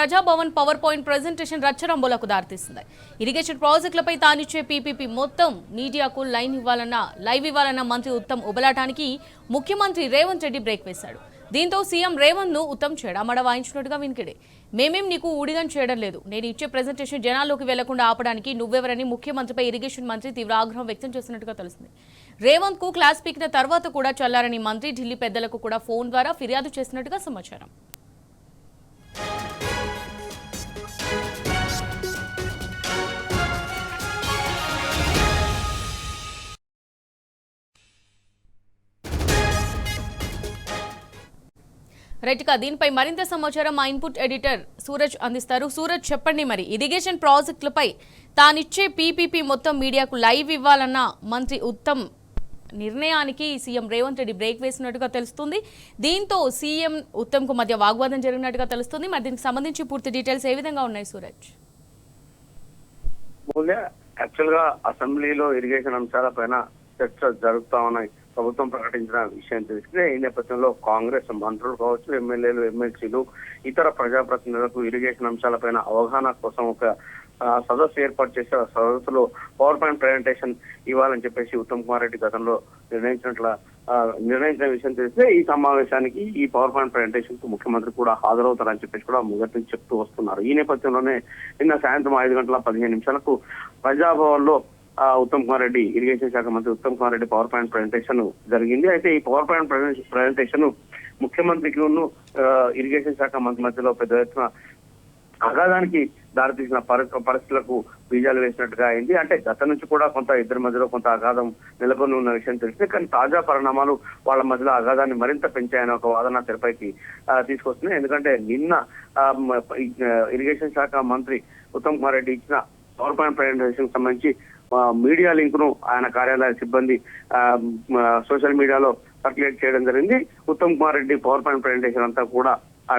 Praja Bhavan power point presentation రచ్చరంబోలకు దారితీస్తుంది. Irrigation ప్రాజెక్టులపై తానిచ్చే PPP మొత్తం మీడియాకు లైవ్ ఇవ్వాలన్న మంత్రి ఉత్తమ్ ఉబలాటానికి ముఖ్యమంత్రి రేవంత్ రెడ్డి బ్రేక్ వేశాడు. దీంతో సీఎం రేవంత్ ను ఉత్తమ్ చెడామడ వాయించినట్టుగా వినికిడే. మేమేం నీకు ఊడిగం చేయడం లేదు, నేను ఇచ్చే ప్రెజెంటేషన్ జనాల్లోకి వెళ్లకుండా ఆపడానికి నువ్వెవరని ముఖ్యమంత్రిపై ఇరిగేషన్ మంత్రి తీవ్ర ఆగ్రహం వ్యక్తం చేస్తున్నట్టుగా తెలుస్తుంది. రేవంత్ కు క్లాస్ పీకిన తర్వాత కూడా చల్లారని మంత్రి ఢిల్లీ పెద్దలకు కూడా ఫోన్ ద్వారా ఫిర్యాదు చేసినట్టుగా సమాచారం. రైట్గా దీనిపై మరింత సమాచారం మా ఇన్పుట్ ఎడిటర్ సూరజ్ అందిస్తారు. సూరజ్, చెప్పండి, మరి ఇరిగేషన్ ప్రాజెక్టులపై తానిచ్చే పీపీపీ మొత్తం మీడియాకు లైవ్ ఇవ్వాలన్న మంత్రి ఉత్తమ్ నిర్ణయానికి సీఎం రేవంత్ రెడ్డి బ్రేక్ వేసినట్టుగా తెలుస్తుంది. దీంతో సీఎం ఉత్తమ్ కు మధ్య వాగ్వాదం జరిగినట్టుగా తెలుస్తుంది. మరి దీనికి సంబంధించి పూర్తి డీటెయిల్స్ ఏ విధంగా ఉన్నాయి సూరజ్? యాక్చువల్ గా అసెంబ్లీలో ఇరిగేషన్ అంశాలపైన చర్చ జరుగుతా ఉన్నాయి. ప్రభుత్వం ప్రకటించిన విషయం తెలిస్తే ఈ నేపథ్యంలో కాంగ్రెస్ మంత్రులు కావచ్చు, ఎమ్మెల్యేలు, ఎమ్మెల్సీలు, ఇతర ప్రజాప్రతినిధులకు ఇరిగేషన్ అంశాలపైన అవగాహన కోసం ఒక సదస్సు ఏర్పాటు చేసే సదస్సులో పవర్ పాయింట్ ప్రజెంటేషన్ ఇవ్వాలని చెప్పేసి ఉత్తమ్ కుమార్ రెడ్డి గతంలో నిర్ణయించిన విషయం తెలిస్తే ఈ సమావేశానికి ఈ పవర్ పాయింట్ ప్రజెంటేషన్ కు ముఖ్యమంత్రి కూడా హాజరవుతారని చెప్పేసి కూడా మొదటి నుంచి చెప్తూ వస్తున్నారు. ఈ నేపథ్యంలోనే నిన్న సాయంత్రం 5:15 ప్రజాభవన్ లో ఉత్తమ్ కుమార్ రెడ్డి ఇరిగేషన్ శాఖ మంత్రి Uttam Kumar Reddy power point presentation జరిగింది. అయితే ఈ పవర్ పాయింట్ ప్రజెంటేషన్ ముఖ్యమంత్రికి ఇరిగేషన్ శాఖ మంత్రి మధ్యలో పెద్ద ఎత్తున అగాధానికి దారితీసిన పరిస్థితులకు బీజాలు వేసినట్టుగా అయింది. అంటే గత నుంచి కూడా ఇద్దరి మధ్యలో కొంత అగాధం నెలకొని ఉన్న విషయం తెలిసింది. కానీ తాజా పరిణామాలు వాళ్ళ మధ్యలో అగాధాన్ని మరింత పెంచాయని ఒక వాదన తెరపైకి తీసుకొస్తుంది. ఎందుకంటే నిన్న ఇరిగేషన్ శాఖ మంత్రి ఉత్తమ్ కుమార్ రెడ్డి ఇచ్చిన పవర్ పాయింట్ ప్రజెంటేషన్ సంబంధించి మీడియా లింక్ ను ఆయన కార్యాలయ సిబ్బంది సోషల్ మీడియాలో సర్క్యులేట్ చేయడం జరిగింది. Uttam Kumar Reddy power point presentation అంతా కూడా ఆ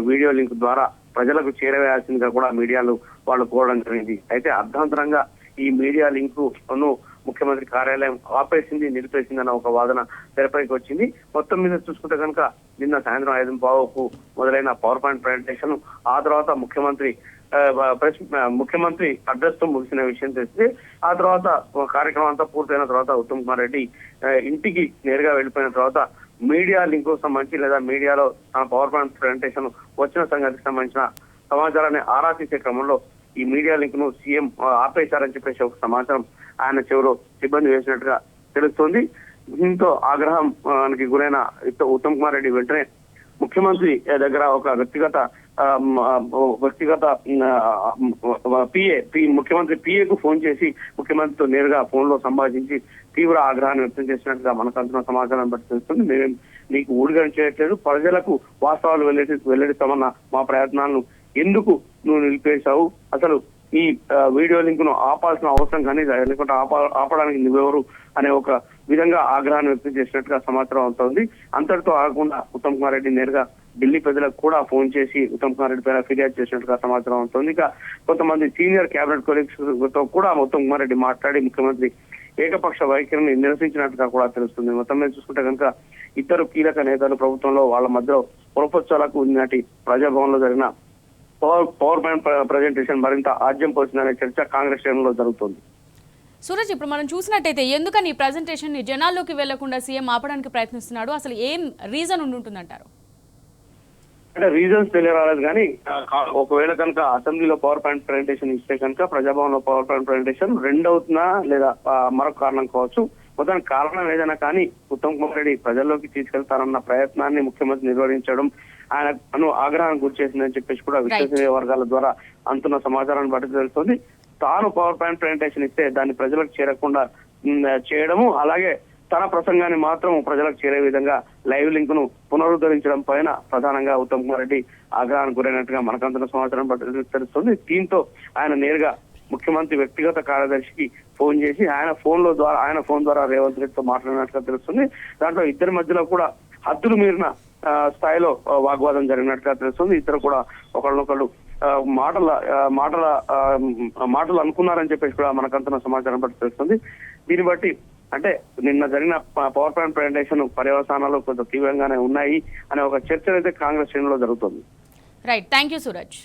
వీడియో లింక్ ద్వారా ప్రజలకు చేరవేయాల్సిందిగా కూడా మీడియాలు వాళ్ళు కోరడం జరిగింది. అయితే అర్ధాంతరంగా ఈ మీడియా లింక్ ను ముఖ్యమంత్రి కార్యాలయం నిలిపేసింది అన్న ఒక వాదన తెరపైకి వచ్చింది. మొత్తం మీద చూసుకుంటే కనుక నిన్న సాయంత్రం 5:15కు మొదలైన పవర్ పాయింట్ ప్రజెంటేషన్ ఆ తర్వాత ముఖ్యమంత్రి అడ్రస్ తో ముగిసిన విషయం తెలిసి ఆ తర్వాత కార్యక్రమం అంతా పూర్తయిన తర్వాత ఉత్తమ్ కుమార్ రెడ్డి ఇంటికి నేరుగా వెళ్ళిపోయిన తర్వాత మీడియా లింక్ సంబంధించి లేదా మీడియాలో తన పవర్ పాయింట్ ప్రజెంటేషన్ వచ్చిన సంగతికి సంబంధించిన సమాచారాన్ని ఆరా తీసే క్రమంలో ఈ మీడియా లింక్ ను సీఎం ఆపేశారని చెప్పేసి ఒక సమాచారం ఆయన చెవిలో సిబ్బంది వేసినట్టుగా తెలుస్తోంది. దీంతో ఆగ్రహానికి గురైన ఉత్తమ్ కుమార్ రెడ్డి వెంటనే ముఖ్యమంత్రి దగ్గర ఒక వ్యక్తిగత ముఖ్యమంత్రి పిఏకు ఫోన్ చేసి ముఖ్యమంత్రితో నేరుగా ఫోన్ లో సంభాషించి తీవ్ర ఆగ్రహాన్ని వ్యక్తం చేసినట్టుగా మనకు అంటున్న సమాచారం బట్టి తెలుస్తుంది. మేము నీకు ఊడిగం చేయట్లేదు, ప్రజలకు వాస్తవాలు వెల్లడిస్తామన్న మా ప్రయత్నాలను ఎందుకు నువ్వు నిలిపేశావు, అసలు ఈ వీడియో లింక్ ను ఆపాల్సిన అవసరం కానీ లేకుంటే ఆపడానికి నువ్వెవరు అనే ఒక విధంగా ఆగ్రహాన్ని వ్యక్తం చేసినట్టుగా సమాచారం అవుతోంది. అంతటితో ఆగకుండా ఉత్తమ్ కుమార్ రెడ్డి నేరుగా ఢిల్లీ ప్రజలకు కూడా ఫోన్ చేసి ఉత్తమ్ కుమార్ రెడ్డి పైన ఫిర్యాదు చేసినట్టుగా సమాచారం అవుతోంది. ఇక కొంతమంది సీనియర్ కేబినెట్ కొలీగ్స్ తో కూడా ఉత్తమ్ కుమార్ రెడ్డి మాట్లాడి ముఖ్యమంత్రి ఏకపక్ష వైఖరిని నిరసించినట్టుగా కూడా తెలుస్తుంది. మొత్తం మీద చూసుకుంటే కనుక ఇద్దరు కీలక నేతలు ప్రభుత్వంలో వాళ్ళ మధ్యలో పొరపచ్చాలకు నాటి ప్రజాభవన్ లో జరిగిన పవర్ పాయింట్ ప్రజెంటేషన్ మరింత ఆజ్యం పోసిందనే చర్చ కాంగ్రెస్ శ్రేణుల్లో జరుగుతుంది. సూరజ్, ఇప్పుడు మనం చూసినట్టయితే ఎందుకని ఈ ప్రెజెంటేషన్ ని జనాల్లోకి వెళ్లకుండా సీఎం ఆపడానికి ప్రయత్నిస్తున్నాడు? అసలు ఏం రీజన్ ఉంటుందంటారు? అంటే రీజన్స్ తెలియరాలేదు కానీ ఒకవేళ కనుక అసెంబ్లీలో పవర్ పాయింట్ ప్రజెంటేషన్ ఇస్తే కనుక ప్రజాభవన్ లో పవర్ పాయింట్ ప్రజెంటేషన్ రెండవుతుందా లేదా మరొక కారణం కావచ్చు. మొత్తం కారణం ఏదైనా కానీ ఉత్తమ్ కుమార్ రెడ్డి ప్రజల్లోకి తీసుకెళ్తారన్న ప్రయత్నాన్ని ముఖ్యమంత్రి నిర్వహించడం ఆయనను ఆగ్రహానికి గురి చేసిందని చెప్పేసి కూడా విశ్వసనీయ వర్గాల ద్వారా అంటున్న సమాచారాన్ని బట్టి తెలుస్తుంది. తాను పవర్ పాయింట్ ప్రజెంటేషన్ ఇస్తే దాన్ని ప్రజలకు చేరకుండా చేయడము, అలాగే తన ప్రసంగాన్ని మాత్రం ప్రజలకు చేరే విధంగా లైవ్ లింక్ ను పునరుద్ధరించడం పైన ప్రధానంగా ఉత్తమ్ కుమార్ రెడ్డి ఆగ్రహానికి గురైనట్టుగా మనకంతున్న సమాచారం బట్టి తెలుస్తుంది. దీంతో ఆయన నేరుగా ముఖ్యమంత్రి వ్యక్తిగత కార్యదర్శికి ఫోన్ చేసి ఆయన ఫోన్ ద్వారా రేవంత్ రెడ్డితో మాట్లాడినట్టుగా తెలుస్తుంది. దాంట్లో ఇద్దరి మధ్యలో కూడా హద్దులు మీరిన స్థాయిలో వాగ్వాదం జరిగినట్టుగా తెలుస్తుంది. ఇద్దరు కూడా ఒకళ్ళనొకళ్ళు మాటలు అనుకున్నారని చెప్పేసి కూడా మనకంతున్న సమాచారం బట్టి తెలుస్తుంది. దీన్ని బట్టి అంటే నిన్న జరిగిన పవర్ పాయింట్ ప్రెజెంటేషన్ పర్యవసానాలు కొంత తీవ్రంగానే ఉన్నాయి అనే ఒక చర్చ అయితే కాంగ్రెస్ శ్రేణులో జరుగుతుంది. Right, thank you Suraj.